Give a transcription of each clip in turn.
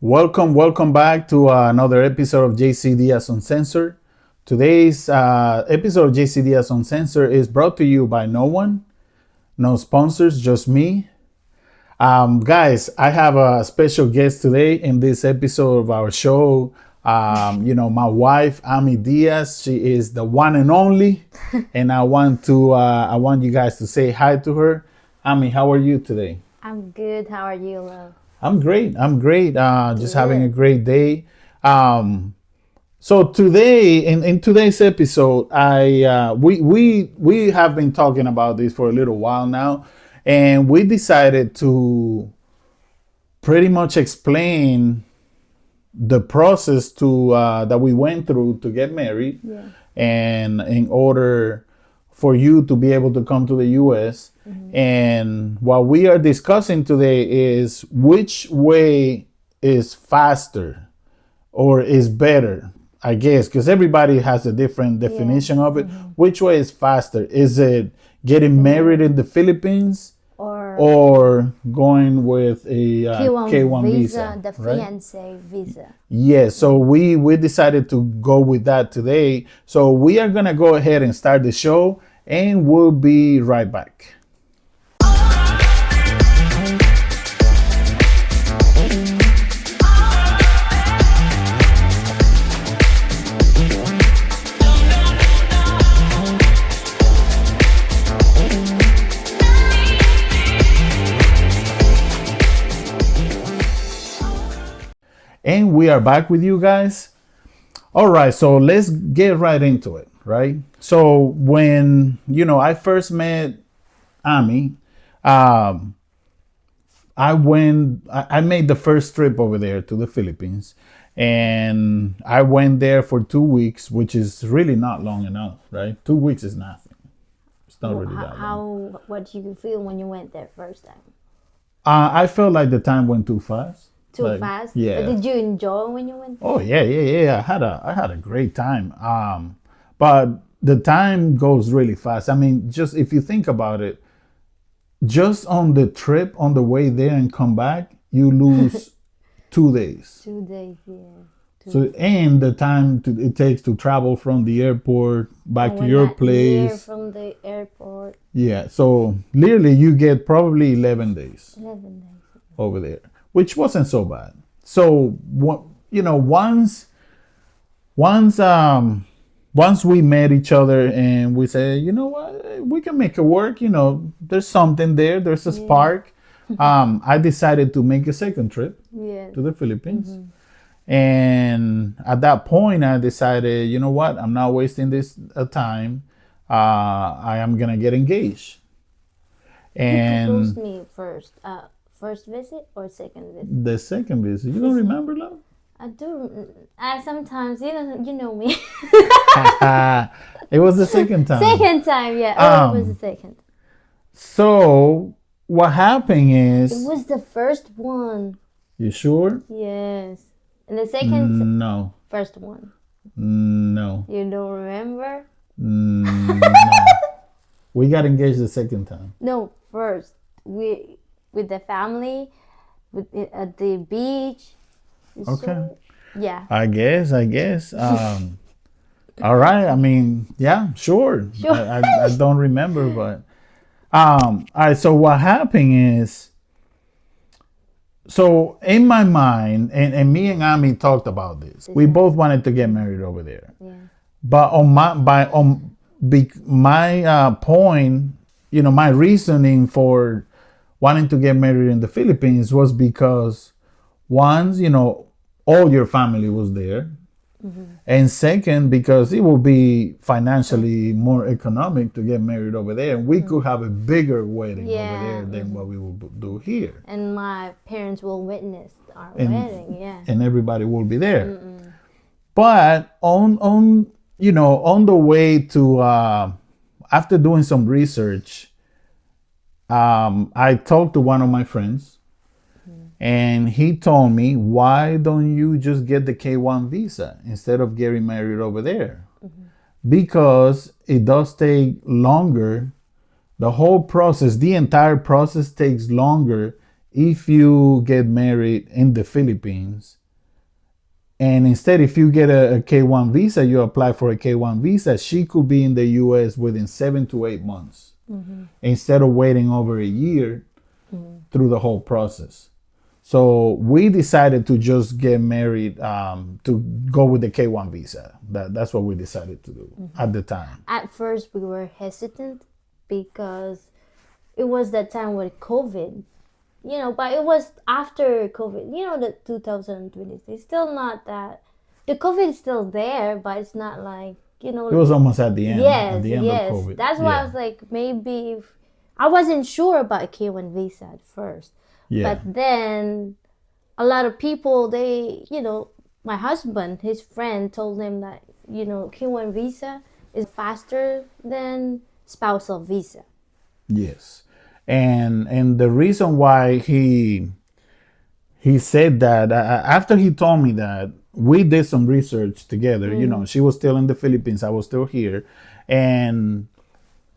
Welcome back to another episode of JC Diaz Uncensored. Today's episode of JC Diaz Uncensored is brought to you by no one, no sponsors, just me. Guys, I have a special guest today in this episode of our show. My wife, AMIE Diaz. She is the one and only, and I want you guys to say hi to her. AMIE, how are you today? I'm good. How are you, love? I'm great. Just having a great day. So today, in today's episode, we have been talking about this for a little while now, and we decided to pretty much explain the process that we went through to get married, and in order for you to be able to come to the U.S. And what we are discussing today is which way is faster or is better, I guess, because everybody has a different definition of it. Which way is faster? Is it getting married in the Philippines or going with a K1 visa, the fiance visa? Yeah, so we decided to go with that today. So we are going to go ahead and start the show, and we'll be right back. And we are back with you guys. All right, so let's get right into it, right? So when, I first met AMIE, I made the first trip over there to the Philippines, and I went there for 2 weeks, which is really not long enough, right? 2 weeks is nothing. It's not really that long. What did you feel when you went there first time? I felt like the time went too fast. Too fast? Yeah. But did you enjoy when you went there? Oh yeah. I had a great time. But the time goes really fast. I mean, just if you think about it, just on the trip, on the way there and come back, you lose 2 days. 2 days, yeah. So and the time it takes to travel from the airport back to your place. From the airport. Yeah. So literally, you get probably 11 days. 11 days over there, which wasn't so bad. So once we met each other and we said, you know what, we can make it work. There's something there. There's a spark. I decided to make a second trip to the Philippines. And at that point, I decided, you know what, I'm not wasting this time. I am going to get engaged. And you proposed me first. First visit or second visit? The second visit. You don't remember, love? I do. I sometimes, you know me. It was the second time. Second time, yeah. It was the second. So what happened is... It was the first one. You sure? Yes. And the second... No. First one. No. You don't remember? No. We got engaged the second time. No, first. With the family, at the beach. Okay. So, yeah. I guess. All right. I mean, yeah, sure. I don't remember, but all right. So what happened is, so in my mind, and me and AMIE talked about this. We both wanted to get married over there. Yeah. But my point, my reasoning for wanting to get married in the Philippines was because once, all your family was there. And second, because it will be financially more economic to get married over there. And we could have a bigger wedding over there than what we will do here. And my parents will witness our wedding, yeah. And everybody will be there. But on the way to, after doing some research, I talked to one of my friends, and he told me, why don't you just get the K1 visa instead of getting married over there? Because it does take longer. The whole process, the entire process takes longer if you get married in the Philippines, and instead, if you get a K1 visa, you apply for a K1 visa, she could be in the US within 7 to 8 months instead of waiting over a year through the whole process. So we decided to just get married, to go with the K1 visa. That's what we decided to do at the time. At first, we were hesitant because it was that time with COVID, but it was after COVID, the 2020. It's still not that. The COVID is still there, but it's not like, It was almost at the end, yes, of yes. COVID. That's why I was like, maybe if, I wasn't sure about a K1 visa at first. Yeah. But then a lot of people, they, my husband, his friend told him that, K1 visa is faster than spousal visa. Yes. And the reason why he said that, after he told me that, we did some research together. She was still in the Philippines, I was still here, and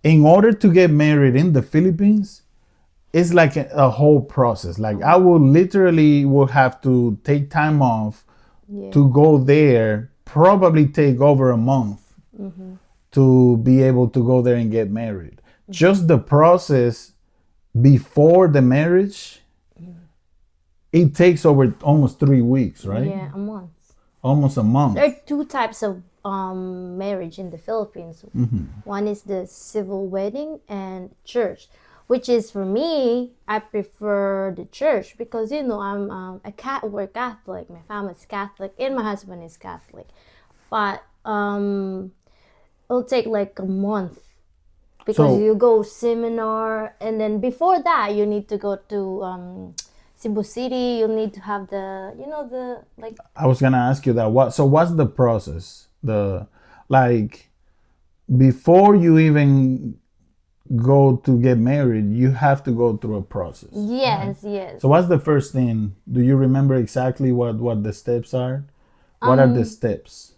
in order to get married in the Philippines, it's like a whole process. Like I will have to take time off to go there, probably take over a month to be able to go there and get married. Just the process before the marriage, it takes over almost 3 weeks, right? Yeah, a month. Almost a month. There are two types of marriage in the Philippines. One is the civil wedding and church, which is, for me, I prefer the church because, I'm we're Catholic. My family is Catholic and my husband is Catholic. But it'll take like a month because you go seminar, and then before that you need to go to Cebu City. You need to have the like. I was gonna ask you that. What's the process? Before you even go to get married, you have to go through a process. Yes, right? yes. So what's the first thing? Do you remember exactly what the steps are? What are the steps?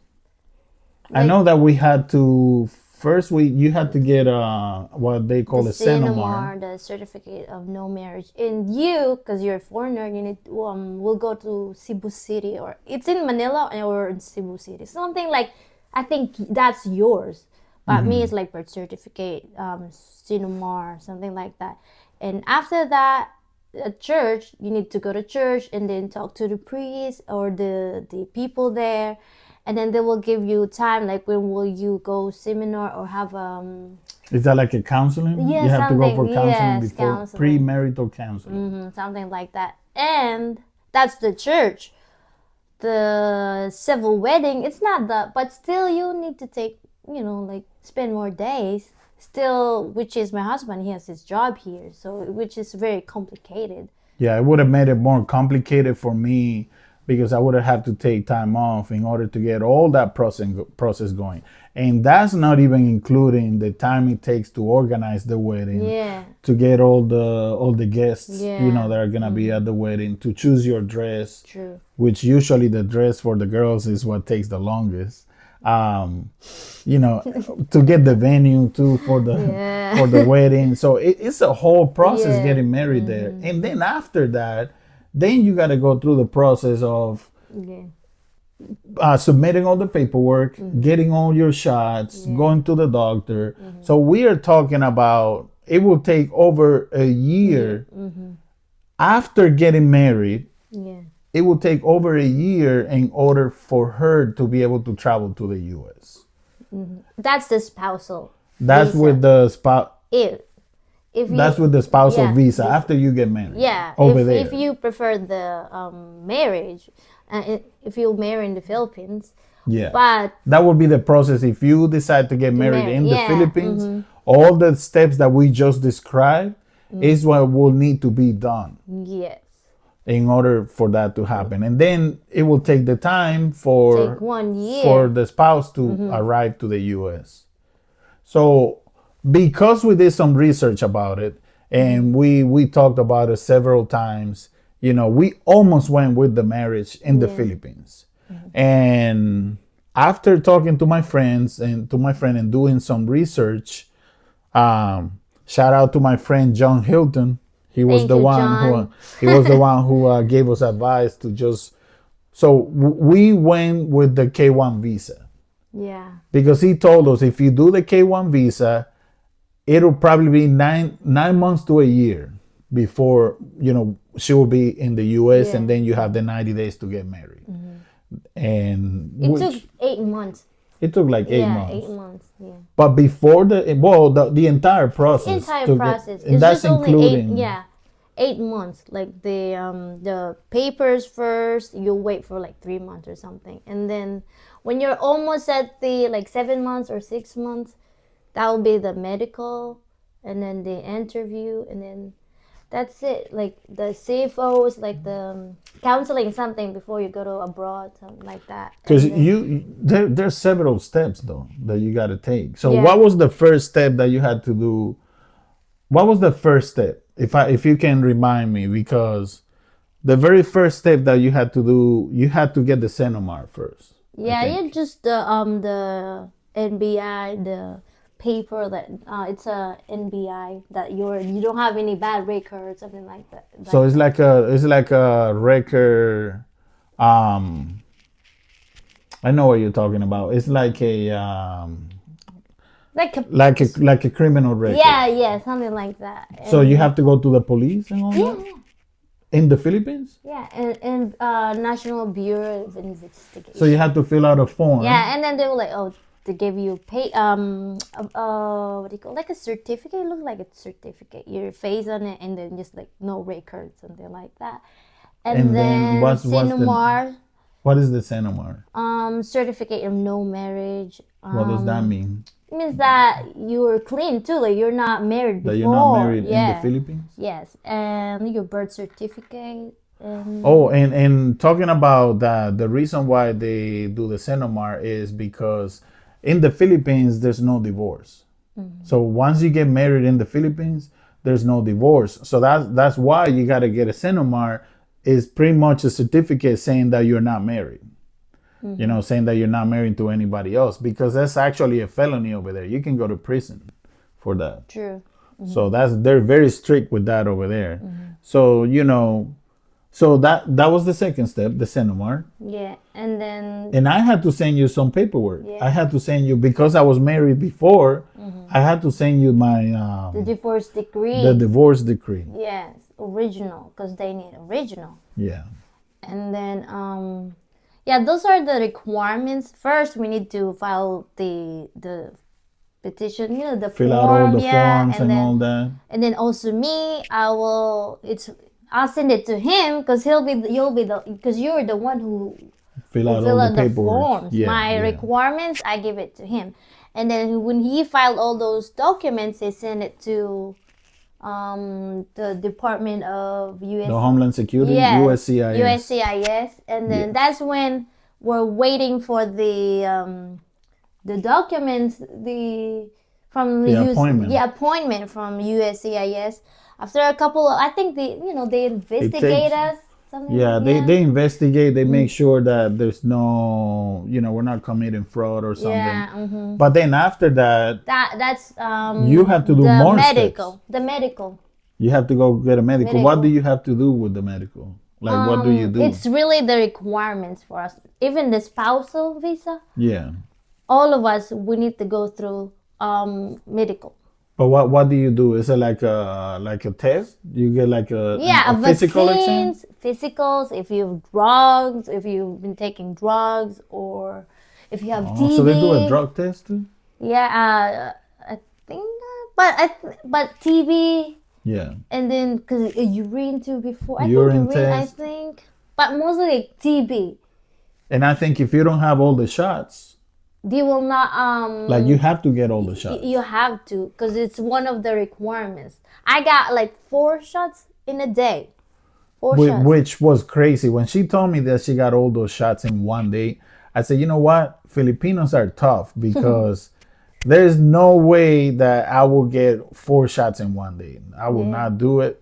I know that we had to you had to get what they call a CENOMAR, the certificate of no marriage. And you, because you're a foreigner, you need we'll go to Cebu City, or it's in Manila or in Cebu City, something like. I think that's yours, but me it's like birth certificate, CENOMAR, something like that. And after that, at church, you need to go to church and then talk to the priest or the people there. And then they will give you time, like when will you go seminar or have Is that like a counseling? Yeah, you have to go for counseling yes, before counseling. premarital counseling. Something like that. And that's the church. The civil wedding, it's not that, but still you need to take, like spend more days. Still, which is my husband, he has his job here, so which is very complicated. Yeah, it would have made it more complicated for me because I would have had to take time off in order to get all that process going. And that's not even including the time it takes to organize the wedding, to get all the guests, that are gonna be at the wedding, to choose your dress, True. Which usually the dress for the girls is what takes the longest. To get the venue too for the wedding. So it's a whole process getting married there. And then after that, then you got to go through the process of submitting all the paperwork, getting all your shots, going to the doctor. So we are talking about, it will take over a year after getting married. It will take over a year in order for her to be able to travel to the U.S. That's the spousal. That's visa. with the spouse. That's with the spousal visa after you get married. Yeah, over there. If you prefer the marriage, if you marry in the Philippines. Yeah, but that would be the process if you decide to get married in the Philippines. All the steps that we just described is what will need to be done. Yes. In order for that to happen, and then it will take the time for 1 year for the spouse to arrive to the U.S. So, because we did some research about it and we talked about it several times, we almost went with the marriage in the Philippines. And after talking to my friends and doing some research, shout out to my friend John Hilton. He was Thank the you, one who John. gave us advice to just. So we went with the K1 visa Yeah. because he told us if you do the K1 visa, it'll probably be 9 months to a year before she will be in the U.S. and Yeah. then you have the 90 days to get married, and It took which 8 months. it took like eight Yeah, eight months. months. Yeah. But before the entire process Entire to get, process. and It's that's just only eight. including. Yeah, 8 months. Like the papers first, you wait for like 3 months or something, and then when you're almost at the like 7 months or 6 months, that will be the medical, and then the interview, and then that's it. Like the CFOs, like the counseling something before you go to abroad, something like that, Because and then there's several steps though that you got to take. So yeah. what was the first step that you had to do? What was the first step? If you can remind me, because the very first step that you had to do, you had to get the Cenomar first. I Yeah, yeah, think. just the NBI, the paper that it's a NBI that you don't have any bad record, something like that. So Like that. it's like a record. Um, I know what you're talking about. It's like a Like a, like a criminal record. yeah, yeah, something like that. So you And have to go to the police and all yeah, that in the Philippines. yeah, and National Bureau of So you Investigation. have to fill out a form. Yeah, and then they were like, oh, they give you pay what do you call, like a certificate? It looked like a certificate. Your face on it, and then just like no record, something like that. And And then then what's the Sinumar, what is the Cenomar? certificate of no marriage. What does that mean? It means that you're clean too, like you're not married That you're not before. married in the Yeah. Philippines? Yes, and your birth certificate. Oh, And and talking about that, the reason why they do the Cenomar is because in the Philippines there's no divorce. So once you get married in the Philippines, there's no divorce. So that's why you got to get a Cenomar. Is pretty much a certificate saying that you're not married. Saying that you're not married to anybody else, because that's actually a felony over there. You can go to prison for that. true. So they're very strict with that over there. So so that was the second step, the Cenomar. Yeah, and then And I had to send you some paperwork. Yeah. I had to send you, because I was married before. I had to send you my the divorce decree. the divorce decree. Yes, original, because they need original. Yeah. And then yeah, those are the requirements. First, we need to file the petition, the Fill form, out all the yeah, forms and all that. and then also me, I'll send it to him because because you're the one who Fill out fill all out the the paperwork. forms. Yeah, My yeah. requirements, I give it to him, and then when he filed all those documents, they send it to the Department of US. The Homeland Security, Yes, USCIS. USCIS, and then that's when we're waiting for the documents, appointment. the appointment from USCIS. After a couple of, I think they investigate us. Something Yeah, like, they investigate. They make sure that there's no, we're not committing fraud or something. yeah. But then after that, That's you have to do the more medical, steps. the medical. You have to go get a medical. What do you have to do with the medical? Like, what do you do? It's really the requirements for us. Even the spousal visa, Yeah. all of us, we need to go through medical. But what do you do? Is it like a test? You get like Yeah, a physical exam? vaccines, physicals, if you've drugs, if you've been taking drugs, or if you have TB. So they do a drug test too? Yeah, I think, but TB, Yeah. and then because urine too before. I Urine think urine. I test. think, but mostly like TB. And I think if you don't have all the shots, They will not like you have to get all the shots. You have to, because it's one of the requirements. I got like 4 shots in a day. 4 shots. Which was crazy. When she told me that she got all those shots in one day, I said, you know what? Filipinos are tough because there's no way that I will get 4 shots in one day. I will not do it.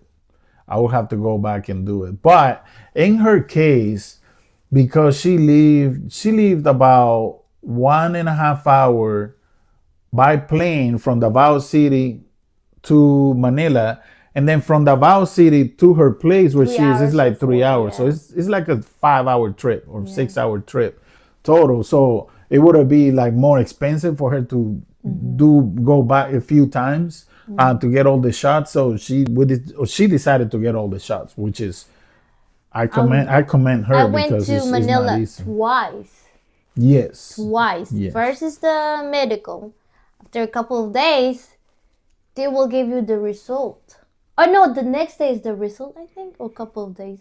I will have to go back and do it. But in her case, because she lived about 1.5 hours by plane from Davao City to Manila, And then from Davao City to her place where Three she is, it's hours or like 3 hours. So yeah. it's like a 5 hour trip or 6 hour trip total. So it would be like more expensive for her to go back a few times to get all the shots. So she decided to get all the shots, which is I commend I her went because to it's not Manila easy. twice. Yes. Twice. Yes. First is the medical. After a couple of days, they will give you the result. Oh no, the next day is the result, I think, or a couple of days.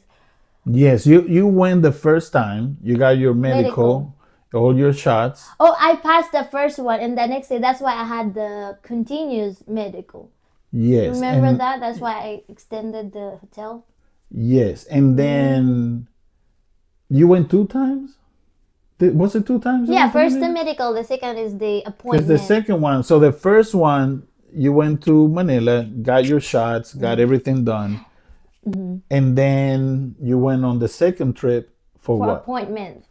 Yes, you went the first time. You got your medical, all your shots. Oh, I passed the first one, and the next day, that's why I had the continuous medical. Yes, Remember that? That's why I extended the hotel. yes, and then you went 2 times. Was it 2 times? Yeah, first the medical, the second is the Because the appointment. second one, so the first one, you went to Manila, got your shots, got everything done, and then you went on the second trip for For what? appointment.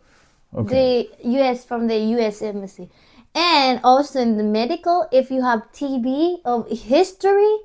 Okay. The US from the US embassy. And also in the medical, if you have TB of history,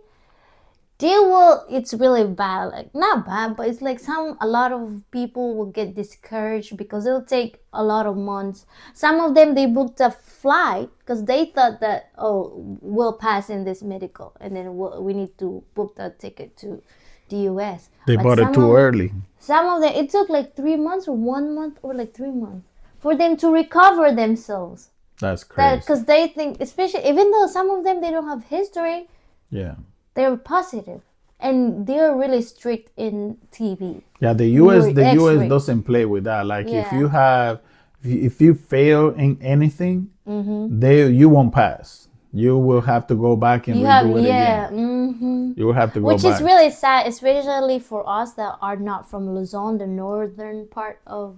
it's really bad, like not bad, but it's like a lot of people will get discouraged because it'll take a lot of months. Some of them, they booked a flight because they thought that, oh, we'll pass in this medical and then we need to book the ticket to the US. They But bought it too early. some of them, it took like 3 months or 1 month or like 3 months for them to recover themselves. That's crazy. Because they think, especially, even though some of them, they don't have history, Yeah. they're positive, and they're really strict in TB. Yeah, the Your US X-ray. doesn't play with that. Like if Yeah. you have if you fail in anything, you won't pass. You will have to go back and You redo have, it yeah, again. You will have to go which back. is really sad, especially for us that are not from Luzon, the northern part of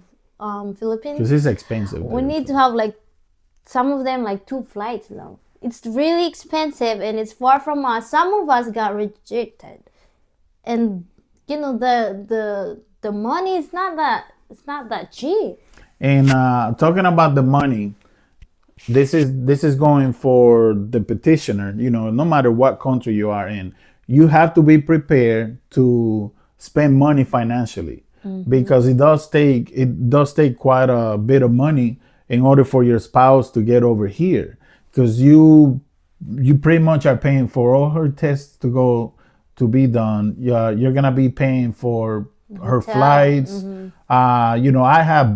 Philippines. Because it's expensive. We need to have like some of them like 2 flights now. It's really expensive and it's far from us. Some of us got rejected, and the money is not that cheap. And talking about the money, this is going for the petitioner. No matter what country you are in, you have to be prepared to spend money financially because it does take quite a bit of money in order for your spouse to get over here, because you pretty much are paying for all her tests to be done. You're gonna be paying for her flights. I have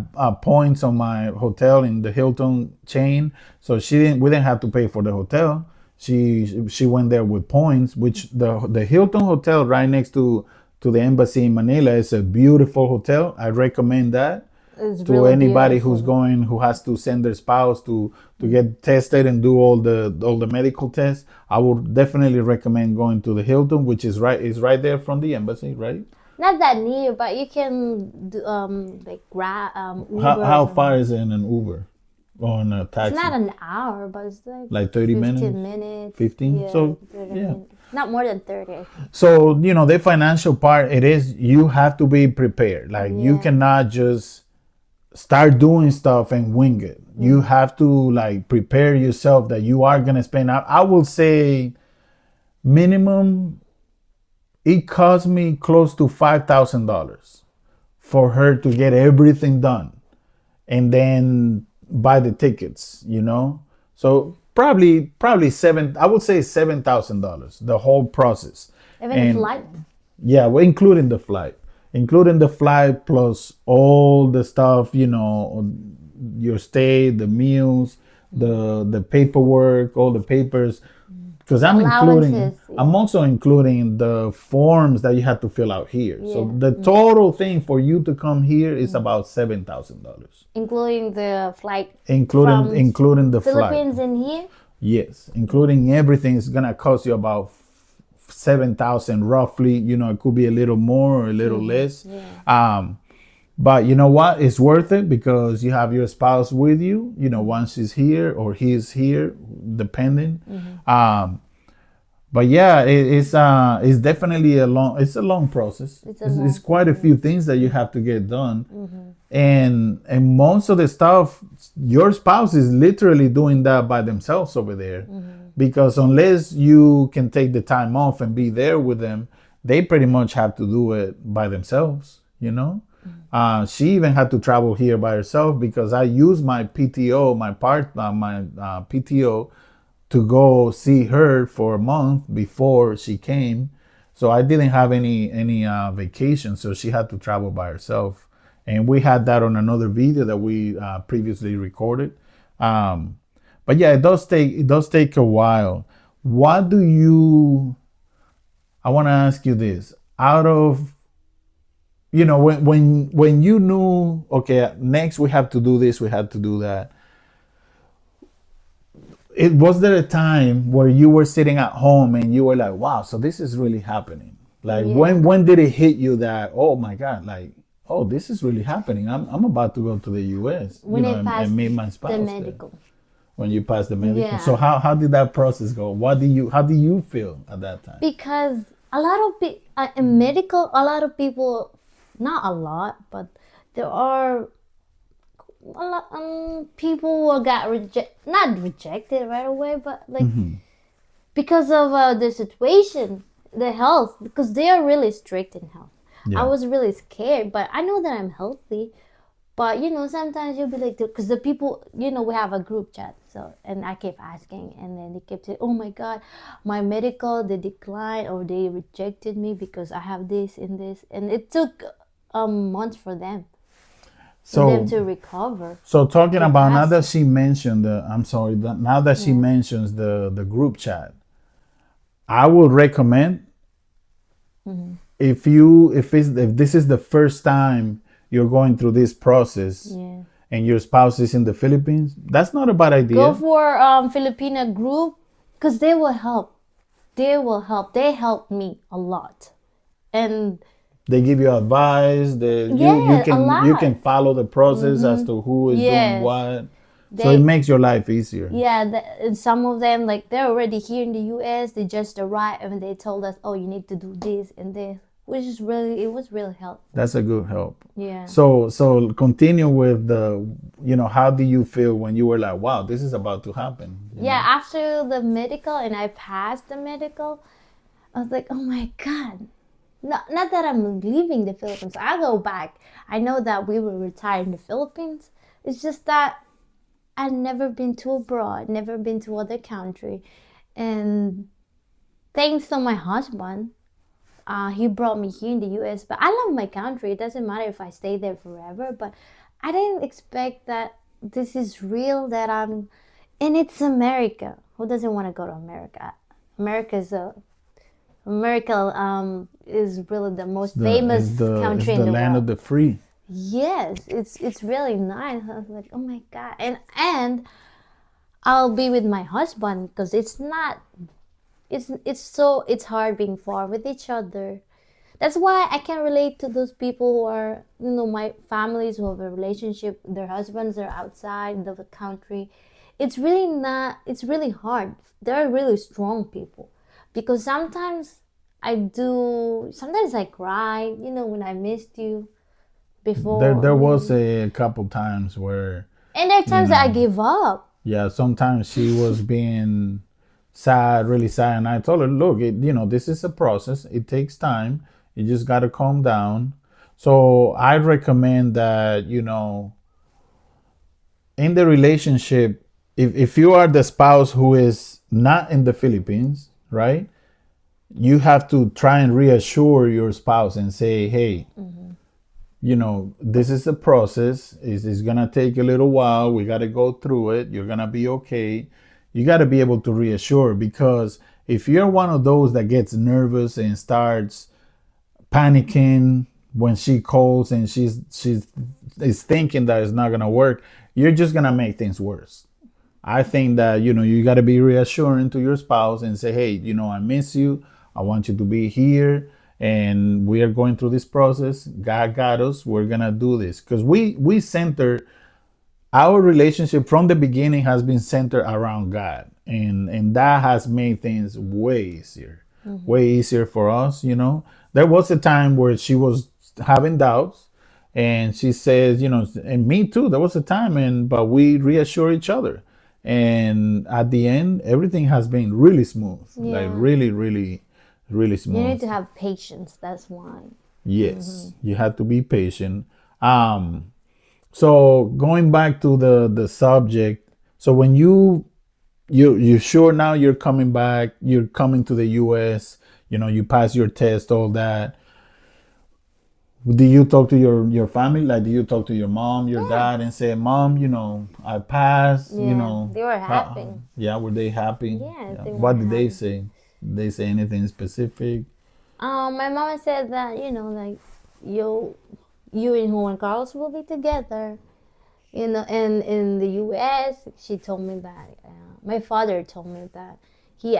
points on my hotel in the Hilton chain, so we didn't have to pay for the hotel. She went there with points, which the Hilton hotel right next to the embassy in Manila is a beautiful hotel. I recommend that It's to really anybody beautiful. who has to send their spouse to get tested and do all the medical tests. I would definitely recommend going to the Hilton, which is right there from the embassy, right? Not that near, but you can do like Grab, Uber. How far is it in an Uber or in a taxi? It's not an hour, but it's like 30 15 minutes? minutes. 15? Yeah, So 30 yeah. minutes. Not more than 30. So the financial part, it is, you have to be prepared. Like you cannot just start doing stuff and wing it. You have to like prepare yourself that you are gonna spend. I will say minimum, it cost me close to $5,000 for her to get everything done and then buy the tickets. So probably I would say $7,000 the whole process. Even And flight. yeah, well, including the flight plus all the stuff, your stay, the meals, the paperwork, all the papers. Because Allowances. I'm also including the forms that you have to fill out here. So Yeah. the total thing for you to come here is about $7,000, Including the flight including the flight. Philippines in here. Yes, including everything is gonna cost you about 7,000 roughly. It could be a little more or a little less. But you know what? It's worth it because you have your spouse with you. Once she's here or he's here, depending. But yeah, it's definitely a long process. It's quite a few things that you have to get done, and most of the stuff your spouse is literally doing that by themselves over there, because unless you can take the time off and be there with them, they pretty much have to do it by themselves, you know. She even had to travel here by herself because I used my PTO, my PTO, to go see her for a month before she came. So I didn't have any vacation, so she had to travel by herself. And we had that on another video that we previously recorded. Um, but yeah, it does take a while. What do you? I want to ask you this. Out of when you knew, okay, next we have to do this, we had to do that. It was there a time where you were sitting at home and you were like, wow, so this is really happening. Like Yeah. when did it hit you that, oh my God, like, oh, this is really happening. I'm about to go to the US, When I and passed meet my the spouse there. medical. When you pass the medical. So Yeah. how did that process go? How do you feel at that time? Because a lot of in medical, a lot of people, not a lot, but there are a lot people who got not rejected right away, but like because of the situation, the health, because they are really strict in health. I Yeah. was really scared, but I know that I'm healthy. But sometimes you'll be like, because the people, we have a group chat. So, and I kept asking, and then they kept saying, "Oh my God, my medical, they declined or they rejected me because I have this and this," and it took a month for them So to recover. so talking They about now passed that it. she mentioned I'm sorry, now that she Yeah. mentions the group chat, I would recommend, if this is the first time you're going through this process Yeah. and your spouse is in the Philippines, that's not a bad Go idea. for Filipina group, because they will help. They will help. They helped me a lot, and They give you advice. You yeah, a can lot. follow the process as to who is doing Yes, what. So it they. makes your life easier. Yeah, and some of them, like, they're already here in the U.S. They just arrived and they told us, "Oh, you need to do this and this," which is really, it was really helpful. That's a good help. Yeah. So continue with how do you feel when you were like, wow, this is about to happen? Yeah, after the medical and I passed the medical, I was like, "Oh my God." Not that I'm leaving the Philippines. I'll go back. I know that we will retire in the Philippines. It's just that I've never been to abroad, never been to other country. And thanks to my husband, he brought me here in the US. But I love my country. It doesn't matter if I stay there forever. But I didn't expect that this is real, that and it's America. Who doesn't want to go to America? America is really the most It's famous the it's country in the the land world. of the free. Yes, it's really nice. I was like, oh my God, and I'll be with my husband because it's not it's hard being far with each other. That's why I can relate to those people who are, my families who have a relationship, their husbands are outside the country. It's really not, it's really hard. They're really strong people. Because sometimes I cry, when I missed you before. There was a couple times where, And there are you times that I know, give up. yeah, sometimes she was being sad, really sad, and I told her, look, this is a process. It takes time. You just got to calm down. So I recommend that, in the relationship, if you are the spouse who is not in the Philippines, right? You have to try and reassure your spouse and say, hey, this is a process. It's going to take a little while. We got to go through it. You're going to be okay. You got to be able to reassure, because if you're one of those that gets nervous and starts panicking when she calls and she's is thinking that it's not going to work, you're just going to make things worse. I think that you got to be reassuring to your spouse and say, hey, I miss you. I want you to be here, and we are going through this process. God got us. We're gonna do this because we center our relationship from the beginning has been centered around God, and that has made things way easier for us. There was a time where she was having doubts, and she says, and me too. There was a time, but we reassure each other, and at the end, everything has been really smooth, like Yeah. really, really really You need smooth. to have patience. That's why. Yes, you have to be patient. So going back to the subject, so when you sure now you're coming back, you're coming to the U.S. You pass your test, all that. Do you talk to your family? Like, do you talk to your mom, your Yeah. dad, and say, "Mom, I passed." Yeah. They were happy. Yeah, were they happy? Yeah, Yeah. they were What did they happy. say? Did they say anything specific? My mama said that like you, you and Juan Carlos will be together. And in the U.S., she told me that. My father told me that he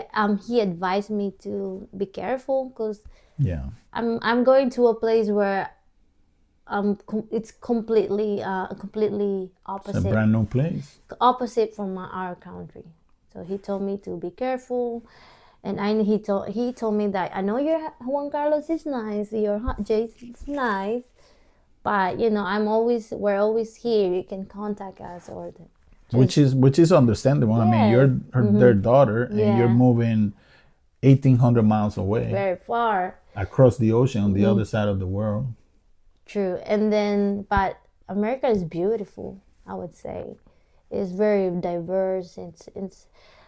advised me to be careful because Yeah, I'm going to a place where it's completely it's a opposite brand new place. from our country. So he told me to be careful, and he told me that I know your Juan Carlos is nice, your Jason is nice, but we're always here. You can contact us or which just is which is understandable. I mean, yeah, you're their daughter, and you're yeah, moving 1,800 miles away very far. across the ocean on the other side of the world. True, and then but America is beautiful. I would say it's very diverse.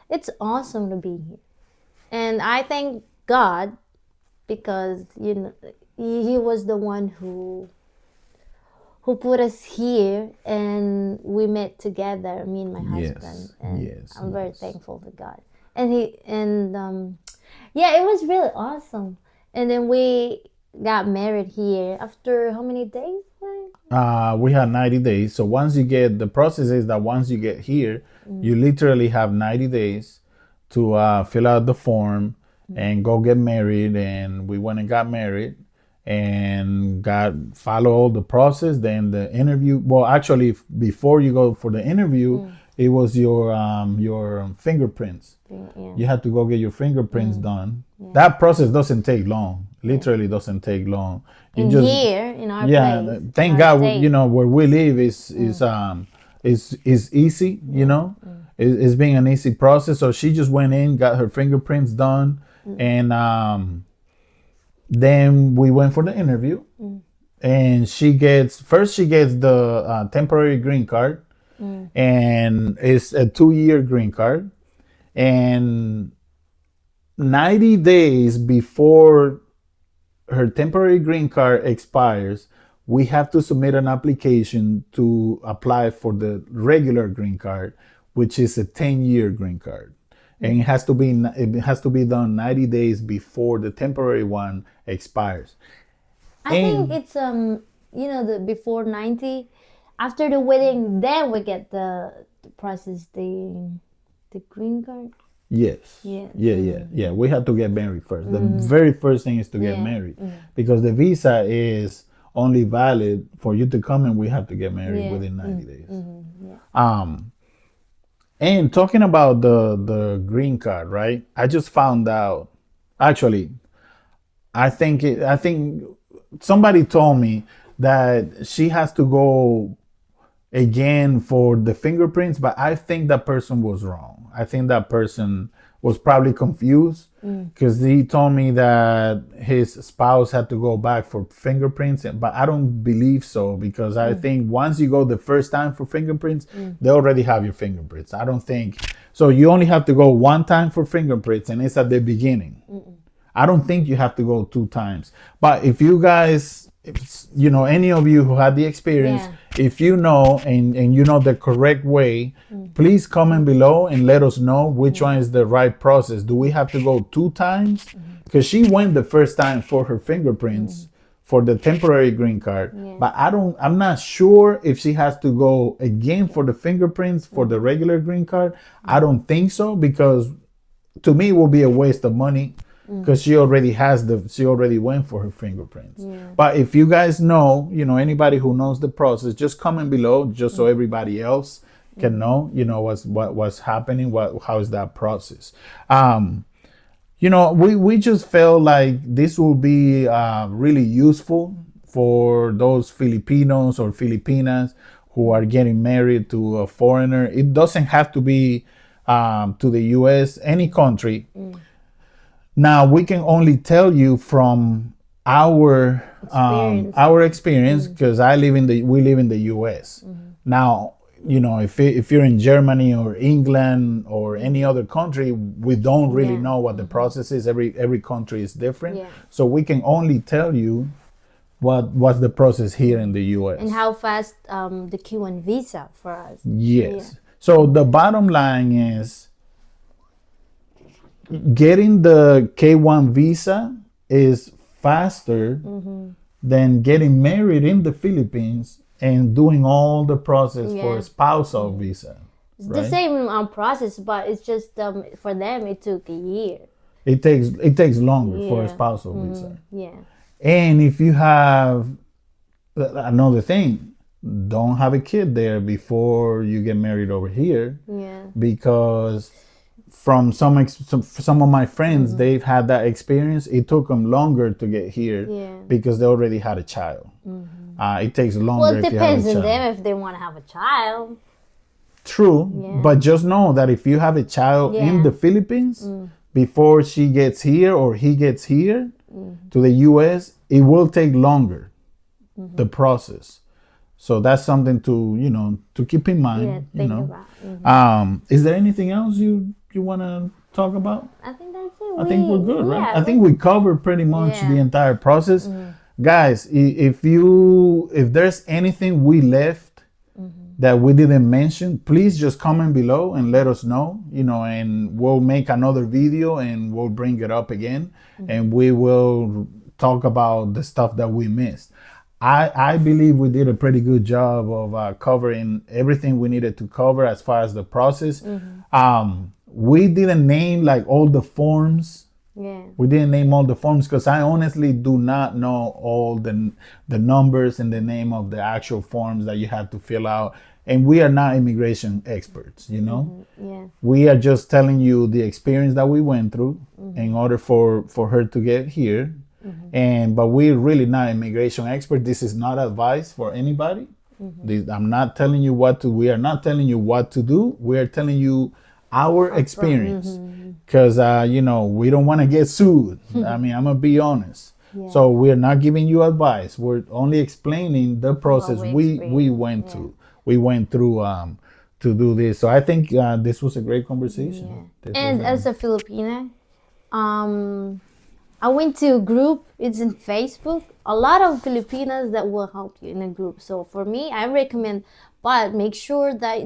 It's awesome to be here, and I thank God because he was the one who put us here and we met together, me and my husband, Yes, and yes, I'm very yes. thankful to God. And yeah, it was really awesome. And then we got married here after how many days? We had 90 days. So once you get the process is that once you get here, you literally have 90 days to fill out the form and go get married. And we went and got married and got follow all the process. Then the interview. Well, actually, before you go for the interview, it was your fingerprints. Yeah, You had to go get your fingerprints done. That process doesn't take long. yeah. Literally doesn't take long. You In just here, in our yeah, place, in thank our God. state. Where we live is easy. It's being an easy process. So she just went in, got her fingerprints done, and then we went for the interview. And she gets the temporary green card, and it's a 2-year green card. And 90 days before her temporary green card expires, we have to submit an application to apply for the regular green card, which is a 10-year green card. And it has to be done 90 days before the temporary one expires. I think And it's the before 90, after the wedding, then we get the process the green card. yes, Yes. yeah, we have to get married first. The very first thing is to get Yeah. married, because the visa is only valid for you to come, and we have to get married Yeah. within 90 days. Yeah. And talking about the green card, right? I just found out. Actually, I think somebody told me that she has to go again for the fingerprints, but I think that person was wrong. I think that person was probably confused, because he told me that his spouse had to go back for fingerprints, but I don't believe so, because I think once you go the first time for fingerprints, they already have your fingerprints. I don't think so. You only have to go one time for fingerprints, and it's at the beginning. I don't think you have to go 2 times. But if you guys, if, any of you who had the experience, Yeah. if you know and you know the correct way, please comment below and let us know which one is the right process. Do we have to go 2 times? Because she went the first time for her fingerprints for the temporary green card, Yeah. but I'm not sure if she has to go again for the fingerprints for the regular green card. I don't think so, because to me it will be a waste of money, because she already went for her fingerprints. Yeah. But if you guys know, anybody who knows the process, just comment below, just so everybody else can know, what's happening, how is that process. We just felt like this will be really useful for those Filipinos or Filipinas who are getting married to a foreigner. It doesn't have to be to the U.S., any country. Now we can only tell you from Experience. our experience because we live in the U.S. Now, if you're in Germany or England or any other country, we don't really Yeah. know what the process is. Every country is different, Yeah. so we can only tell you what's the process here in the U.S. And how fast the Q1 visa for us. Yes. So the bottom line is getting the K1 visa is faster than getting married in the Philippines and doing all the process for Yeah. a spousal visa. It's the Right? same process, but it's just for them it took a year. It takes longer for a Yeah. spousal visa. Yeah. And if you have another thing, don't have a kid there before you get married over here Yeah. because from some of my friends, they've had that experience. It took them longer to get here Yeah. because they already had a child. It takes Well, longer it if you have a depends on child. them if they want to have a child. True, Yeah. but just know that if you have a child in Yeah. the Philippines before she gets here or he gets here to the U.S., it will take longer, the process. So that's something to keep in Yeah. mind. Think about. Is there anything else you want to talk about? I think that's it. I think we're good, right? Yeah. I think we covered pretty much the Yeah. entire process. Guys, if there's anything we left that we didn't mention, please just comment below and let us know, and we'll make another video and we'll bring it up again and we will talk about the stuff that we missed. I believe we did a pretty good job of covering everything we needed to cover as far as the process. We didn't name like all the forms. Yeah. We didn't name all the forms because I honestly do not know all the numbers and the name of the actual forms that you have to fill out. And we are not immigration experts, Yeah. We are just telling you the experience that we went through in order for her to get here. But we're really not immigration expert. This is not advice for anybody. I'm not telling you what to. We are not telling you what to do. We are telling you our experience because we don't want to get sued. I mean, I'm gonna be honest. Yeah. So we're not giving you advice. We're only explaining the process we went to. We went through to do this. So I think this was a great conversation. This And was, as a Filipina, I went to a group. It's in Facebook. A lot of Filipinas that will help you in a group. So for me, I recommend, but make sure that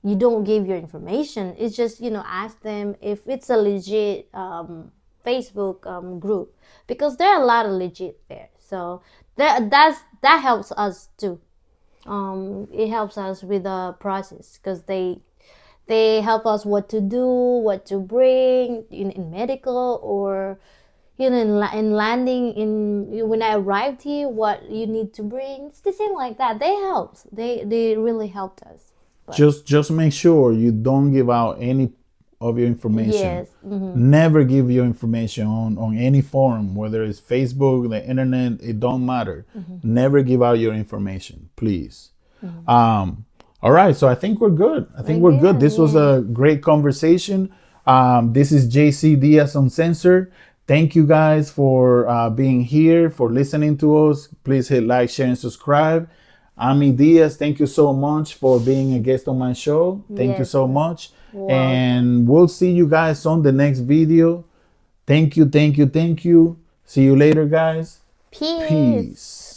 you don't give your information. It's just ask them if it's a legit Facebook group, because there are a lot of legit there. So that helps us too. It helps us with the process because they help us what to do, what to bring in medical, or in landing, in when I arrived here, what you need to bring. It's the same like that. They helped. They really helped us. But just make sure you don't give out any of your information. yes. Never give your information on any forum, whether it's Facebook, the internet, it don't matter. Never give out your information, please. All right, so I think we're good. I think we're good. This was a great conversation. This is JC Diaz Uncensored. Thank you guys for being here, for listening to us. Please hit like, share, and subscribe. AMIE Diaz, thank you so much for being a guest on my show. Thank you so much. And we'll see you guys on the next video. Thank you, thank you, thank you. See you later, guys. Peace. Peace.